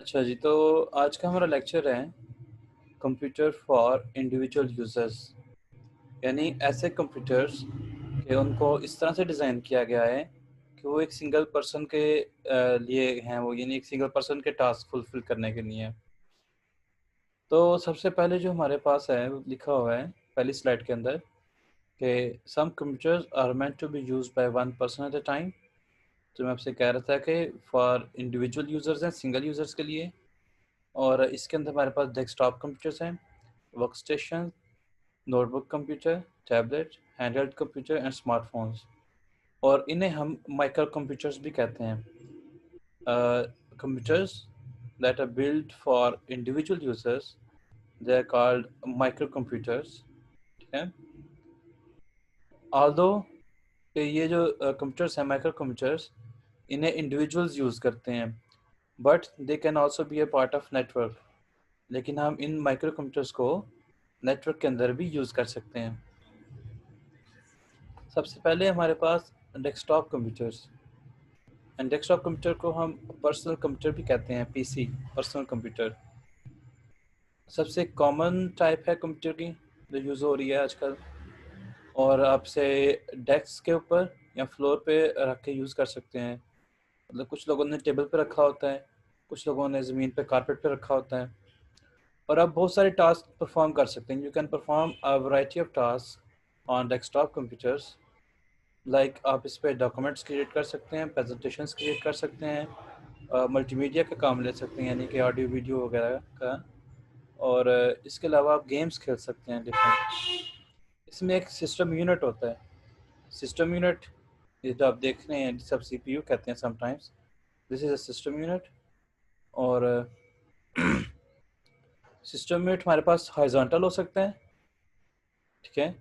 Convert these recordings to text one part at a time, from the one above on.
अच्छा जी, तो आज का हमारा लेक्चर है कंप्यूटर फॉर इंडिविजुअल यूजर्स। यानी ऐसे कंप्यूटर्स कि उनको इस तरह से डिज़ाइन किया गया है कि वो एक सिंगल पर्सन के लिए हैं, वो यानी एक सिंगल पर्सन के टास्क फुलफिल करने के लिए। तो सबसे पहले जो हमारे पास है वो लिखा हुआ है पहली स्लाइड के अंदर कि some computers are meant to be used by one person at a time. तो मैं आपसे कह रहा था कि फॉर इंडिविजुअल यूज़र्स हैं, सिंगल यूज़र्स के लिए। और इसके अंदर हमारे पास डेस्कटॉप कंप्यूटर्स हैं, work station, notebook computer, tablet, handheld computer and smartphones. और इन्हें हम माइक्रो कंप्यूटर्स भी कहते हैं। Computers that are build for individual users, they are called micro computers. ठीक है। ऑल्दो कि ये जो कंप्यूटर्स हैं, माइक्रो कंप्यूटर्स, इन्हें इंडिविजुअल्स यूज़ करते हैं, but they can also be a part of network. लेकिन हम इन माइक्रो कंप्यूटर्स को नेटवर्क के अंदर भी यूज़ कर सकते हैं। सबसे पहले हमारे पास desktop computers, and desktop computer को हम पर्सनल कंप्यूटर भी कहते हैं, पीसी, पर्सनल कंप्यूटर। सबसे कॉमन टाइप है कंप्यूटर की जो यूज़ हो रही है आजकल, और आपसे डेस्क के ऊपर या फ्लोर पे रख के यूज़ कर सकते हैं। मतलब कुछ लोगों ने टेबल पे रखा होता है, कुछ लोगों ने ज़मीन पे कारपेट पे रखा होता है, और आप बहुत सारे टास्क परफॉर्म कर सकते हैं। You can perform a variety of task on desktop computers. Like आप इस पर डॉक्यूमेंट्स क्रिएट कर सकते हैं, प्रेजेंटेशंस क्रिएट कर सकते हैं, मल्टीमीडिया का काम ले सकते हैं यानी कि ऑडियो वीडियो वगैरह का, और इसके अलावा आप गेम्स खेल सकते हैं डिफरेंट। इसमें एक सिस्टम यूनिट होता है। सिस्टम यूनिट ये जो आप देख रहे हैं, सब सीपीयू कहते हैं sometimes, this is a system unit. और सिस्टम यूनिट हमारे पास हॉरिजॉन्टल हो सकता है, ठीक है,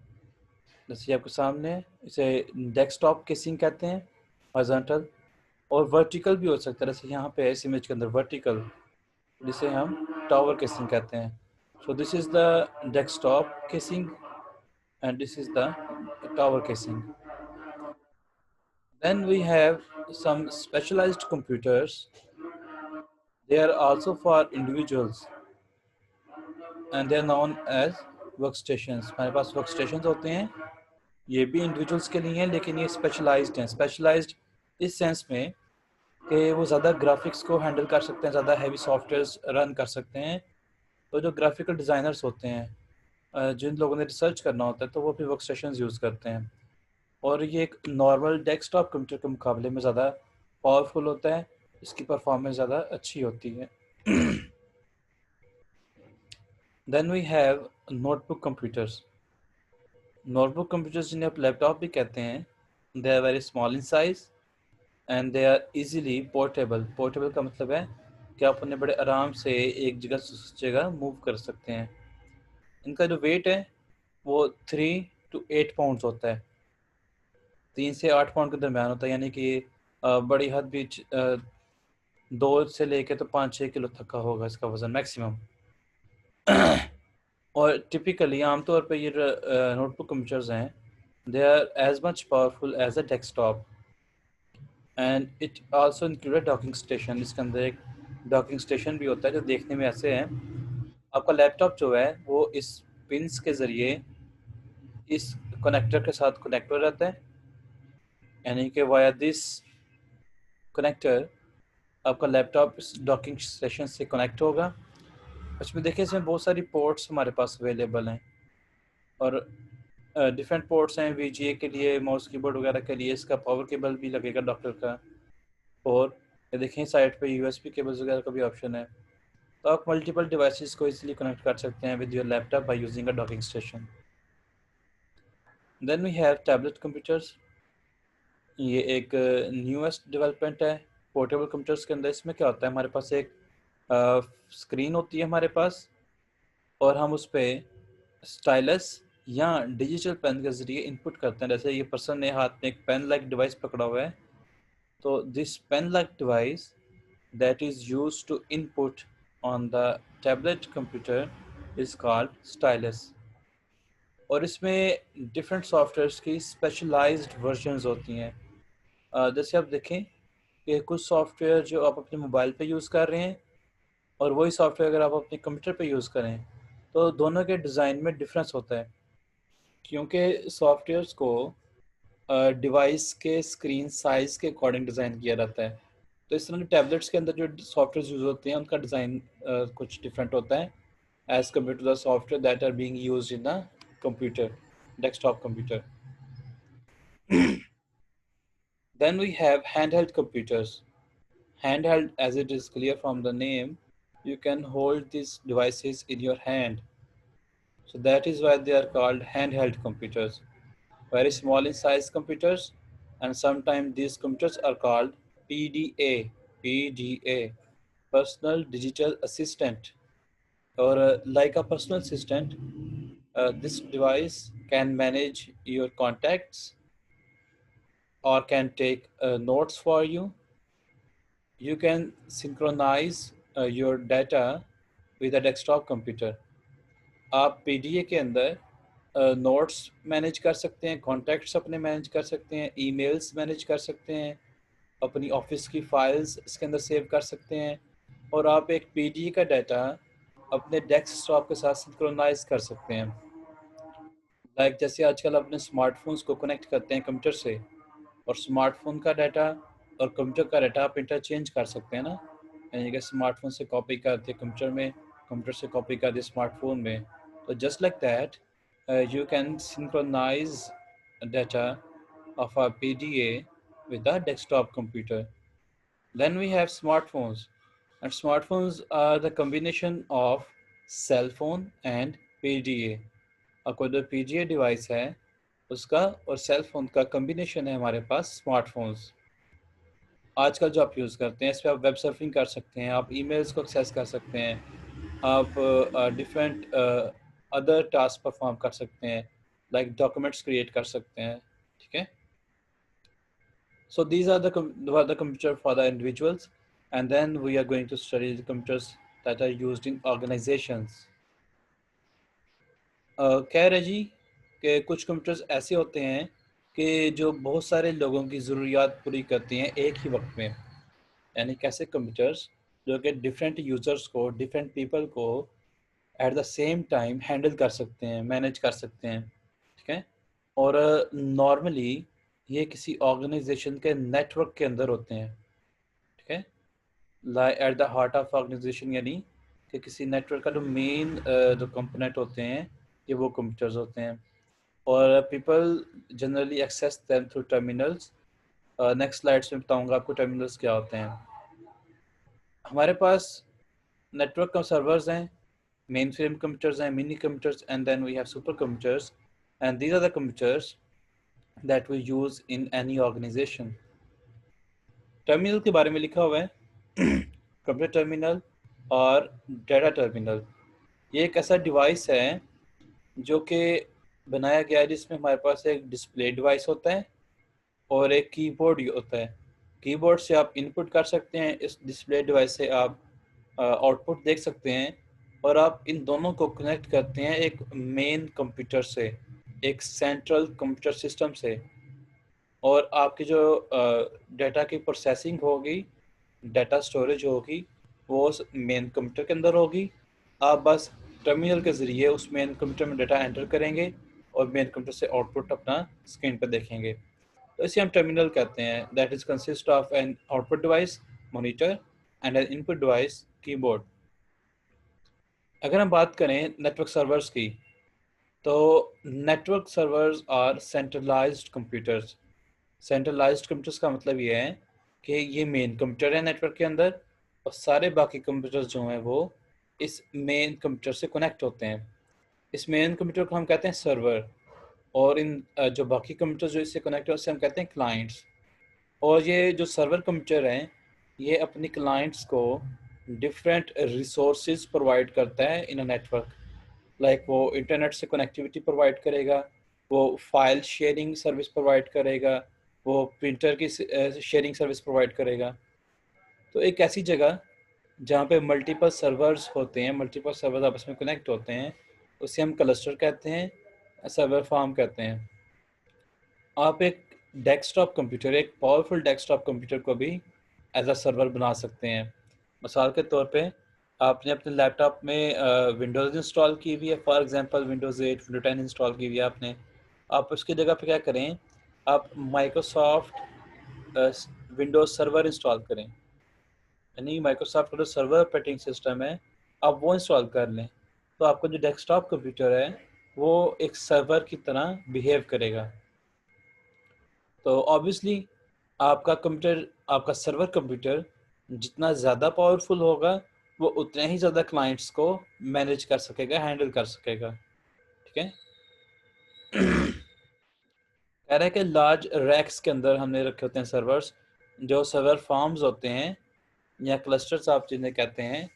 जैसे आपके सामने। इसे डेस्कटॉप केसिंग कहते हैं, हॉरिजॉन्टल। और वर्टिकल भी हो सकता है, जैसे यहाँ पे इस इमेज के अंदर वर्टिकल, जिसे हम टावर केसिंग कहते हैं। So this is the desktop casing and this is the tower casing. Then we have some specialized computers. They are also for individuals and they are known as workstations. हमारे पास workstations होते हैं, ये भी individuals के लिए हैं, लेकिन ये स्पेशलाइज्ड हैं। स्पेशलाइज्ड इस सेंस में कि वो ज़्यादा ग्राफिक्स को हैंडल कर सकते हैं, ज़्यादा हैवी सॉफ्टवेयर्स रन कर सकते हैं। तो जो ग्राफिकल डिज़ाइनर्स होते हैं, जिन लोगों ने रिसर्च करना होता है, तो वो भी वर्क स्टेशंस यूज़ करते हैं। और ये एक नॉर्मल डेस्कटॉप कंप्यूटर के मुकाबले में ज़्यादा पावरफुल होता है, इसकी परफॉर्मेंस ज़्यादा अच्छी होती है। Then we have notebook computers. Notebook computers जिन्हें आप लैपटॉप भी कहते हैं, they are very small in size and they are easily portable. Portable का मतलब है कि आप उन्हें बड़े आराम से एक जगह से दूसरी जगह मूव कर सकते हैं। इनका जो वेट है वो 3 to 8 पाउंड होता है, 3 से 8 पाउंड के दरमियान होता है। यानी कि बड़ी हद भी 2 से लेके तो 5-6 किलो तक का होगा इसका वज़न मैक्सिमम। और टिपिकली आमतौर पे ये नोटबुक कंप्यूटर्स हैं, they are as much powerful as a desktop and it also include docking station. इसके अंदर एक डॉकिंग स्टेशन भी होता है जो देखने में ऐसे है। आपका लैपटॉप जो है वो इस पिंस के ज़रिए इस कनेक्टर के साथ कनेक्ट हो जाता है, यानी कि वाया दिस कनेक्टर आपका लैपटॉप इस डॉकिंग स्टेशन से कनेक्ट होगा। उसमें देखिए, इसमें बहुत सारी पोर्ट्स हमारे पास अवेलेबल हैं, और डिफरेंट पोर्ट्स हैं वीजीए के लिए, माउस कीबोर्ड वगैरह के लिए। इसका पावर केबल भी लगेगा डॉक्टर का, और ये देखें साइड पे यूएसबी केबल्स वगैरह का भी ऑप्शन है। तो आप मल्टीपल डिवाइसेस को इजीली कनेक्ट कर सकते हैं with your laptop by using a docking station. Then we have tablet computers. ये एक न्यूएस्ट डेवलपमेंट है पोर्टेबल कंप्यूटर्स के अंदर। इसमें क्या होता है, हमारे पास एक स्क्रीन होती है हमारे पास, और हम उस पर स्टाइलस या डिजिटल पेन के ज़रिए इनपुट करते हैं। जैसे ये पर्सन ने हाथ में एक पेन लाइक डिवाइस पकड़ा हुआ है, तो this pen like device that is used to input on the tablet computer is called stylus. और इसमें डिफरेंट सॉफ्टवेयर्स की स्पेशलाइज्ड वर्जन्स होती हैं। जैसे आप देखें कि कुछ सॉफ्टवेयर जो आप अपने मोबाइल पे यूज़ कर रहे हैं, और वही सॉफ्टवेयर अगर आप अपने कंप्यूटर पे यूज़ करें तो दोनों के डिज़ाइन में डिफरेंस होता है, क्योंकि सॉफ्टवेयर्स को डिवाइस के स्क्रीन साइज़ के अकॉर्डिंग डिज़ाइन किया जाता है। तो इस तरह टैबलेट्स के अंदर जो सॉफ्टवेयर यूज़ होते हैं उनका डिज़ाइन कुछ डिफरेंट होता है as compare to the software that are being used in the computer, desktop computer. Then we have handheld computers. Handheld, as it is clear from the name, you can hold these devices in your hand. So that is why they are called handheld computers. Very small in size computers, and sometimes these computers are called PDA, PDA, Personal Digital Assistant, or like a personal assistant. This device can manage your contacts or can take notes for you. You can synchronize your data with a desktop computer. आप PDA के अंदर notes manage कर सकते हैं, contacts अपने manage कर सकते हैं, ईमेल्स मैनेज कर सकते हैं, अपनी ऑफिस की फाइल्स इसके अंदर सेव कर सकते हैं, और आप एक पीडीए का डाटा अपने डेस्कटॉप के साथ सिंक्रोनाइज कर सकते हैं। लाइक जैसे आजकल अपने स्मार्टफोन्स को कनेक्ट करते हैं कंप्यूटर से, और स्मार्टफोन का डाटा और कंप्यूटर का डाटा आप इंटरचेंज कर सकते हैं ना, यानी कि स्मार्टफोन से कॉपी कर दिए कंप्यूटर में, कंप्यूटर से कॉपी कर दिए स्मार्टफोन में। तो just like that you can synchronize data of a PDA with a desktop computer. Then we have smartphones, and smartphones are the combination of cell phone and PDA. और कोई जो PDA device है उसका और cell phone का combination है हमारे पास smartphones. आजकल जो आप यूज़ करते हैं इस पर आप वेब सर्फिंग कर सकते हैं, आप ईमेल्स को एक्सेस कर सकते हैं, आप डिफरेंट अदर टास्क परफॉर्म कर सकते हैं, लाइक डॉक्यूमेंट्स क्रिएट कर सकते हैं। ठीक है, so these are the computer for the individuals, and then we are going to study the computers that are used in organisations. कह रहे जी कि कुछ कंप्यूटर्स ऐसे होते हैं कि जो बहुत सारे लोगों की ज़रूरियात पूरी करती हैं एक ही वक्त में, यानी कैसे कंप्यूटर्स जो कि डिफरेंट यूज़र्स को, डिफरेंट पीपल को at the same time handle कर सकते हैं, मैनेज कर सकते हैं। ठीक है, और नॉर्मली ये किसी ऑर्गेनाइजेशन के नेटवर्क के अंदर होते हैं। ठीक है, lie at the heart of organisation, यानी कि किसी नेटवर्क का जो मेन जो कंपोनेंट होते हैं ये वो कंप्यूटर्स होते हैं, और people generally access them through terminals. Next slides में बताऊंगा आपको टर्मिनल्स क्या होते हैं। हमारे पास नेटवर्क का सर्वर्स हैं, मेन फ्रेम कंप्यूटर्स हैं, mini computers, and then we have super computers, and these are the computers that we use in any organisation. Terminal के बारे में लिखा हुआ है कंप्यूटर टर्मिनल और डाटा टर्मिनल। ये एक ऐसा डिवाइस है जो कि बनाया गया है जिसमें हमारे पास एक डिस्प्ले डिवाइस होता है और एक कीबोर्ड होता है। कीबोर्ड से आप इनपुट कर सकते हैं, इस डिस्प्ले डिवाइस से आप आउटपुट देख सकते हैं, और आप इन दोनों को कनेक्ट करते हैं एक मेन कंप्यूटर से, एक सेंट्रल कंप्यूटर सिस्टम से, और आपकी जो डाटा की प्रोसेसिंग होगी, डाटा स्टोरेज होगी, वो उस मेन कंप्यूटर के अंदर होगी। आप बस टर्मिनल के ज़रिए उस मेन कंप्यूटर में डाटा एंटर करेंगे और मेन कंप्यूटर से आउटपुट अपना स्क्रीन पर देखेंगे। तो इसे हम टर्मिनल कहते हैं। That is consist of an output device monitor and an input device keyboard. अगर हम बात करें नेटवर्क सर्वर्स की, तो network servers are centralised computers. Centralised computers का मतलब ये है कि ये मेन कंप्यूटर है नेटवर्क के अंदर, और सारे बाकी कंप्यूटर्स जो हैं वो इस मेन कंप्यूटर से कनेक्ट होते हैं। इस मेन कंप्यूटर को हम कहते हैं सर्वर, और इन जो बाकी कंप्यूटर्स जो इससे कनेक्ट है उससे हम कहते हैं क्लाइंट्स। और ये जो सर्वर कंप्यूटर हैं ये अपनी क्लाइंट्स को डिफरेंट रिसोर्सेज प्रोवाइड करता है इन अ नेटवर्क। लाइक वो इंटरनेट से कनेक्टिविटी प्रोवाइड करेगा, वो फाइल शेयरिंग सर्विस प्रोवाइड करेगा, वो प्रिंटर की शेयरिंग सर्विस प्रोवाइड करेगा। तो एक ऐसी जगह जहाँ पे मल्टीपल सर्वर्स होते हैं, मल्टीपल सर्वर्स आपस में कनेक्ट होते हैं, उसे हम क्लस्टर कहते हैं, सर्वर फार्म कहते हैं। आप एक डेस्कटॉप कंप्यूटर, एक पावरफुल डेस्कटॉप कंप्यूटर को भी एज अ सर्वर बना सकते हैं। मिसाल के तौर पे आपने अपने लैपटॉप में विंडोज़ इंस्टॉल की हुई है, for example Windows 8 window 10 install की हुई है आपने। आप उसकी जगह पे क्या करें, आप माइक्रोसॉफ्ट विंडोज़ सर्वर इंस्टॉल करें, यानी माइक्रोसॉफ्ट का जो सर्वर ऑपरेटिंग सिस्टम है आप वो इंस्टॉल कर लें। तो आपका जो डेस्कटॉप कंप्यूटर है वो एक सर्वर की तरह बिहेव करेगा। तो ऑब्वियसली आपका कंप्यूटर, आपका सर्वर कंप्यूटर जितना ज़्यादा पावरफुल होगा वो उतने ही ज़्यादा क्लाइंट्स को मैनेज कर सकेगा, हैंडल कर सकेगा। ठीक है। कह रहा है कि लार्ज रैक्स के अंदर हमने रखे होते हैं सर्वर्स, जो सर्वर फार्म्स होते हैं या क्लस्टर्स आप जिन्हें कहते हैं।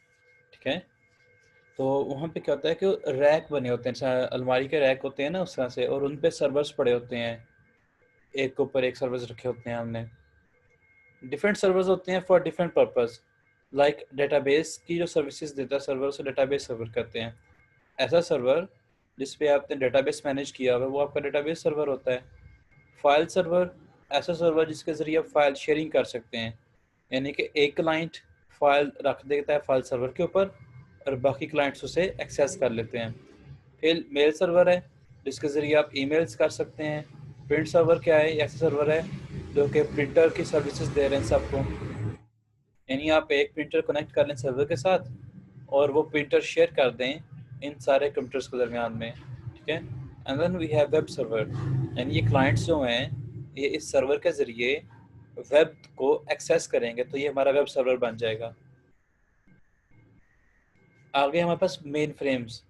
ठीक है। तो वहाँ पे क्या होता है कि रैक बने होते हैं, जैसे अलमारी के रैक होते हैं ना उस तरह से, और उन पे सर्वर्स पड़े होते हैं, एक के ऊपर एक सर्वर्स रखे होते हैं हमने। डिफरेंट सर्वर्स होते हैं for different purpose. Like database की जो सर्विसेज देता है सर्वर, उसे डेटाबेस सर्वर कहते हैं। ऐसा सर्वर जिस पे आपने डेटाबेस मैनेज किया हुआ है वो आपका डेटाबेस सर्वर होता है। फाइल सर्वर, ऐसा सर्वर जिसके ज़रिए आप फाइल शेयरिंग कर सकते हैं, यानी कि एक क्लाइंट फाइल रख देता है फाइल सर्वर के ऊपर और बाकी क्लाइंट्स उसे एक्सेस कर लेते हैं। फिर मेल सर्वर है जिसके ज़रिए आप ईमेल्स कर सकते हैं। प्रिंट सर्वर क्या है, ऐसा सर्वर है जो कि प्रिंटर की सर्विसेज दे रहे हैं सबको, यानी आप एक प्रिंटर कनेक्ट कर लें सर्वर के साथ और वो प्रिंटर शेयर कर दें इन सारे कंप्यूटर्स के दरमियान में। ठीक है। And then we have web server, यानी ये क्लाइंट्स जो हैं ये इस सर्वर के ज़रिए वेब को एक्सेस करेंगे, तो ये हमारा वेब सर्वर बन जाएगा। आगे हमारे पास मेन फ्रेम्स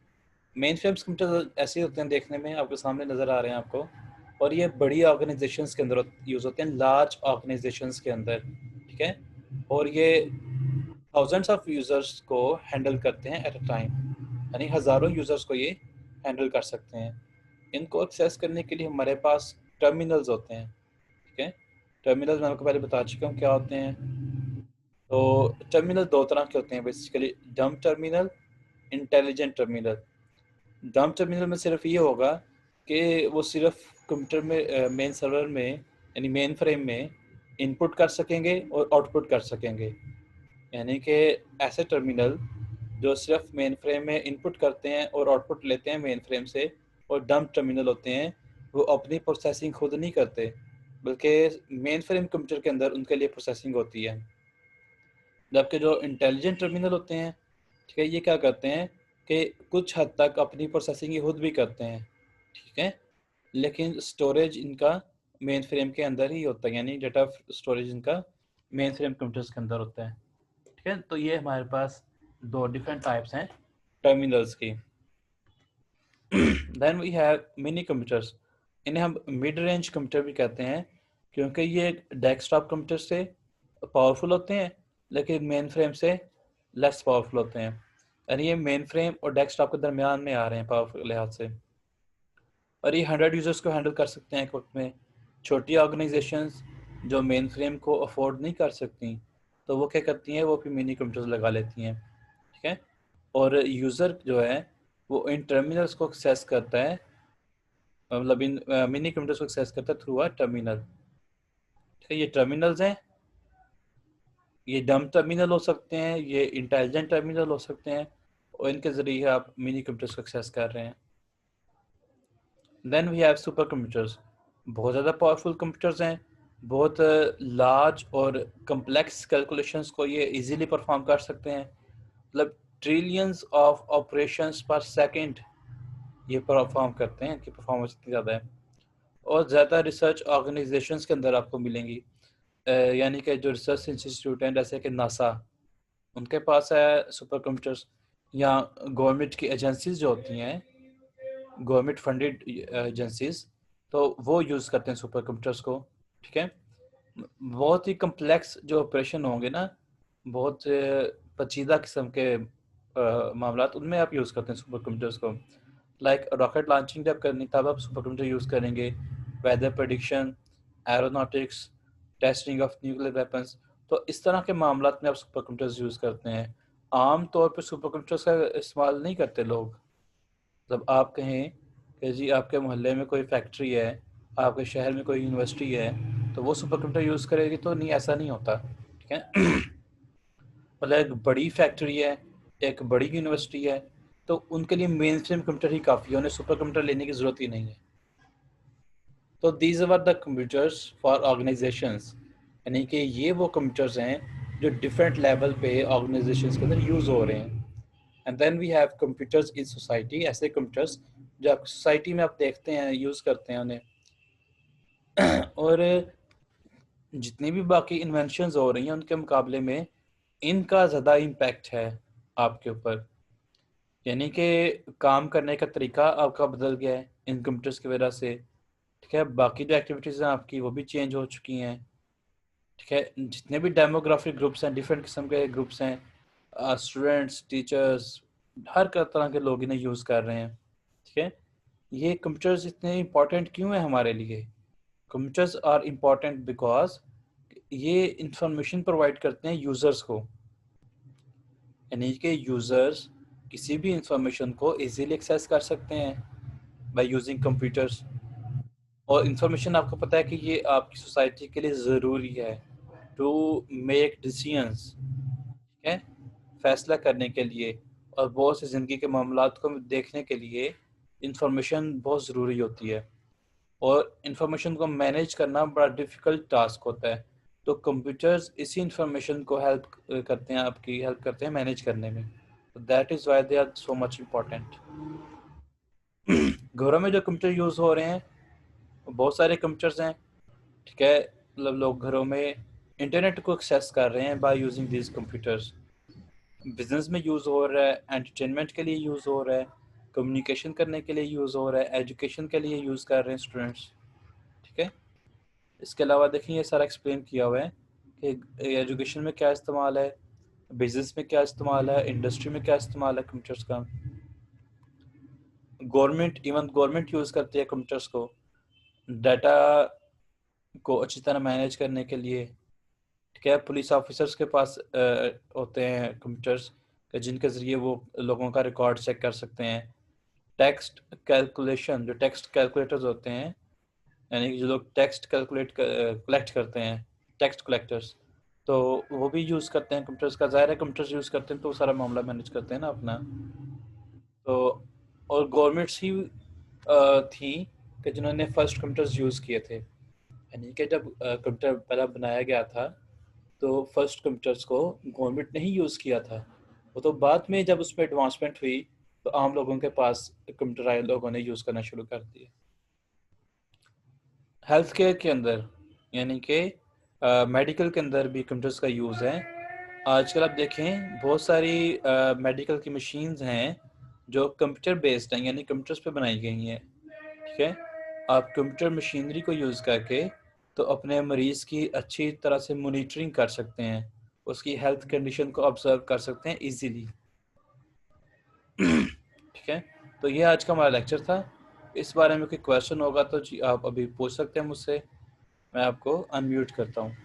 कंप्यूटर ऐसे होते हैं, देखने में आपके सामने नज़र आ रहे हैं आपको, और ये बड़ी ऑर्गेनाइजेशंस के अंदर यूज़ होते हैं, लार्ज ऑर्गेनाइजेशंस के अंदर। ठीक है। और ये थाउजेंड्स ऑफ यूज़र्स को हैंडल करते हैं एट अ टाइम, यानी हज़ारों यूज़र्स को ये हैंडल कर सकते हैं। इनको एक्सेस करने के लिए हमारे पास टर्मिनल्स होते हैं। ठीक है। टर्मिनल्स मैं आपको पहले बता चुका हूँ क्या होते हैं। तो टर्मिनल दो तरह के होते हैं basically, dump terminal, intelligent terminal. Dump terminal में सिर्फ ये होगा कि वो सिर्फ कंप्यूटर में मेन सर्वर में यानी मेन फ्रेम में इनपुट कर सकेंगे और आउटपुट कर सकेंगे, यानी कि ऐसे टर्मिनल जो सिर्फ मेन फ्रेम में इनपुट करते हैं और आउटपुट लेते हैं मेन फ्रेम से, और डंप टर्मिनल होते हैं वो अपनी प्रोसेसिंग खुद नहीं करते बल्कि मेन फ्रेम कंप्यूटर के अंदर उनके लिए प्रोसेसिंग होती है। जबकि जो इंटेलिजेंट टर्मिनल होते हैं, ठीक है, ये क्या करते हैं कि कुछ हद तक अपनी प्रोसेसिंग ये खुद भी करते हैं। ठीक है। लेकिन स्टोरेज इनका मेन फ्रेम के अंदर ही होता है, यानी डेटा स्टोरेज इनका मेन फ्रेम कंप्यूटर्स के अंदर होता है। ठीक है। तो ये हमारे पास दो डिफरेंट टाइप्स हैं टर्मिनल्स की। Then we have mini computers, इन्हें हम मिड रेंज कंप्यूटर भी कहते हैं क्योंकि ये डेस्कटॉप कंप्यूटर से पावरफुल होते हैं लेकिन मेन फ्रेम से लेस पावरफुल होते हैं, यानी ये मेन फ्रेम और डेस्कटॉप के दरमियान में आ रहे हैं पावरफुल लिहाज से, और ये 100 यूज़र्स को हैंडल कर सकते हैं एक वक्त में। छोटी ऑर्गेनाइजेशंस जो मेन फ्रेम को अफोर्ड नहीं कर सकती तो वो क्या करती हैं, वो फिर मिनी कंप्यूटर्स लगा लेती हैं। ठीक है। और यूज़र जो है वो इन टर्मिनल्स को एक्सेस करता है, मतलब इन मिनी कंप्यूटर्स को एक्सेस करता है थ्रू अ टर्मिनल। ठीक है। ये टर्मिनल्स हैं, ये डम टर्मिनल हो सकते हैं, ये इंटेलिजेंट टर्मिनल हो सकते हैं, और इनके ज़रिए आप मिनी कंप्यूटर्स को एक्सेस कर रहे हैं। Then we have super computers, बहुत ज़्यादा पावरफुल कंप्यूटर्स हैं, बहुत लार्ज और कम्प्लेक्स कैलकुलेशंस को ये इजीली परफॉर्म कर सकते हैं, मतलब ट्रिलियंस ऑफ ऑपरेशंस पर सेकंड ये परफॉर्म करते हैं, इनकी परफॉर्मेंस इतनी ज़्यादा है। और ज़्यादा रिसर्च ऑर्गेनाइजेशंस के अंदर आपको मिलेंगी, यानी कि जो रिसर्च इंस्टीट्यूट हैं जैसे कि नासा, उनके पास है सुपर कंप्यूटर्स, या गवर्नमेंट की एजेंसीज जो होती हैं, गवर्नमेंट फंडेड एजेंसीज, तो वो यूज़ करते हैं सुपर कंप्यूटर्स को। ठीक है। बहुत ही कम्प्लेक्स जो ऑपरेशन होंगे ना, बहुत पेचीदा किस्म के मामला, उनमें आप यूज़ करते हैं सुपर कंप्यूटर्स को। लाइक रॉकेट लॉन्चिंग जब करनी तब आप सुपर कंप्यूटर यूज़ करेंगे, weather prediction, aeronautics, testing of nuclear weapons, तो इस तरह के मामला में आप सुपर कंप्यूटर्स यूज़ करते हैं। आम तौर पर सुपर कंप्यूटर्स का इस्तेमाल नहीं करते लोग। जब आप कहें कि जी आपके मोहल्ले में कोई फैक्ट्री है, आपके शहर में कोई यूनिवर्सिटी है, तो वो सुपर कंप्यूटर यूज़ करेगी, तो नहीं, ऐसा नहीं होता। ठीक है। मतलब एक बड़ी फैक्ट्री है एक बड़ी यूनिवर्सिटी है, तो उनके लिए मेन स्ट्रीम कंप्यूटर ही काफ़ी है, उन्हें सुपर कंप्यूटर लेने की ज़रूरत ही नहीं है। तो these are the computers for organisations, यानी कि ये वो कंप्यूटर्स हैं जो डिफरेंट लेवल पे ऑर्गेनाइजेशंस के अंदर यूज़ हो रहे हैं। And then we have computers in society, ऐसे कंप्यूटर्स जो आप सोसाइटी में आप देखते हैं, यूज़ करते हैं उन्हें। और जितनी भी बाकी इन्वेंशंस हो रही हैं उनके मुकाबले में इनका ज़्यादा इम्पैक्ट है आपके ऊपर, यानी कि काम करने का तरीका आपका बदल गया है इन कंप्यूटर्स की वजह से। ठीक है, बाकी जो एक्टिविटीज़ हैं आपकी वो भी चेंज हो चुकी हैं। ठीक है, जितने भी डेमोग्राफिक ग्रुप्स हैं, डिफरेंट किस्म के ग्रुप्स हैं, स्टूडेंट्स, टीचर्स, हर तरह के लोग इन्हें यूज़ कर रहे हैं। ठीक है, ये कंप्यूटर्स इतने इम्पोर्टेंट क्यों हैं हमारे लिए? कंप्यूटर्स आर इम्पोर्टेंट बिकॉज ये इंफॉर्मेशन प्रोवाइड करते हैं यूज़र्स को, यानी कि यूज़र्स किसी भी इंफॉर्मेशन को इजीली एक्सेस कर सकते हैं बाय यूजिंग कंप्यूटर्स। और इंफॉर्मेशन आपको पता है कि ये आपकी सोसाइटी के लिए ज़रूरी है टू मेक डिसीजंस। ठीक है, फैसला करने के लिए और बहुत से ज़िंदगी के मामलात को देखने के लिए इंफॉर्मेशन बहुत ज़रूरी होती है, और इंफॉर्मेशन को मैनेज करना बड़ा डिफ़िकल्ट टास्क होता है। तो कंप्यूटर्स इसी इंफॉर्मेशन को हेल्प करते हैं, आपकी हेल्प करते हैं मैनेज करने में। तो that is why they are so much important. घरों में जो कंप्यूटर यूज़ हो रहे हैं, बहुत सारे कंप्यूटर्स हैं। ठीक है, मतलब लोग घरों में इंटरनेट को एक्सेस कर रहे हैं by using these computers. Business में यूज़ हो रहा है, एंटरटेनमेंट के लिए यूज़ हो रहा है, कम्युनिकेशन करने के लिए यूज़ हो रहा है, एजुकेशन के लिए यूज़ कर रहे हैं स्टूडेंट्स। ठीक है, इसके अलावा देखिए ये सारा एक्सप्लेन किया हुआ है कि एजुकेशन में क्या इस्तेमाल है, बिजनेस में क्या इस्तेमाल है, इंडस्ट्री में क्या इस्तेमाल है कंप्यूटर्स का। गवर्नमेंट यूज़ करती है कंप्यूटर्स को डाटा को अच्छी तरह मैनेज करने के लिए। ठीक है, पुलिस ऑफिसर्स के पास होते हैं कंप्यूटर्स जिनके ज़रिए वो लोगों का रिकॉर्ड चेक कर सकते हैं। टेक्स्ट कैलकुलेशन, जो टेक्स्ट कैलकुलेटर्स होते हैं, यानी कि जो लोग टेक्स्ट कलेक्ट करते हैं, टेक्स्ट कलेक्टर्स, तो वो भी यूज़ करते हैं कंप्यूटर्स का। ज़ाहिर है कंप्यूटर्स यूज़ करते हैं तो वो सारा मामला मैनेज करते हैं ना अपना। तो और गवर्नमेंट्स ही थी कि जिन्होंने फर्स्ट कंप्यूटर्स यूज़ किए थे, यानी कि जब कंप्यूटर पहला बनाया गया था तो फर्स्ट कंप्यूटर्स को गवर्नमेंट ने ही यूज़ किया था। वो तो बाद में जब उसमें एडवांसमेंट हुई तो आम लोगों के पास कंप्यूटर आए, लोगों ने यूज़ करना शुरू कर दिया। हेल्थ केयर के अंदर, यानी कि मेडिकल के अंदर भी कंप्यूटर्स का यूज़ है। आजकल आप देखें बहुत सारी मेडिकल की मशीन्स हैं जो कंप्यूटर बेस्ड हैं, यानी कंप्यूटर्स पे बनाई गई हैं। ठीक है, आप कंप्यूटर मशीनरी को यूज़ करके तो अपने मरीज़ की अच्छी तरह से मॉनिटरिंग कर सकते हैं, उसकी हेल्थ कंडीशन को ऑब्जर्व कर सकते हैं इजीली। ठीक है, तो ये आज का हमारा लेक्चर था। इस बारे में कोई क्वेश्चन होगा तो जी आप अभी पूछ सकते हैं मुझसे। मैं आपको अनम्यूट करता हूँ।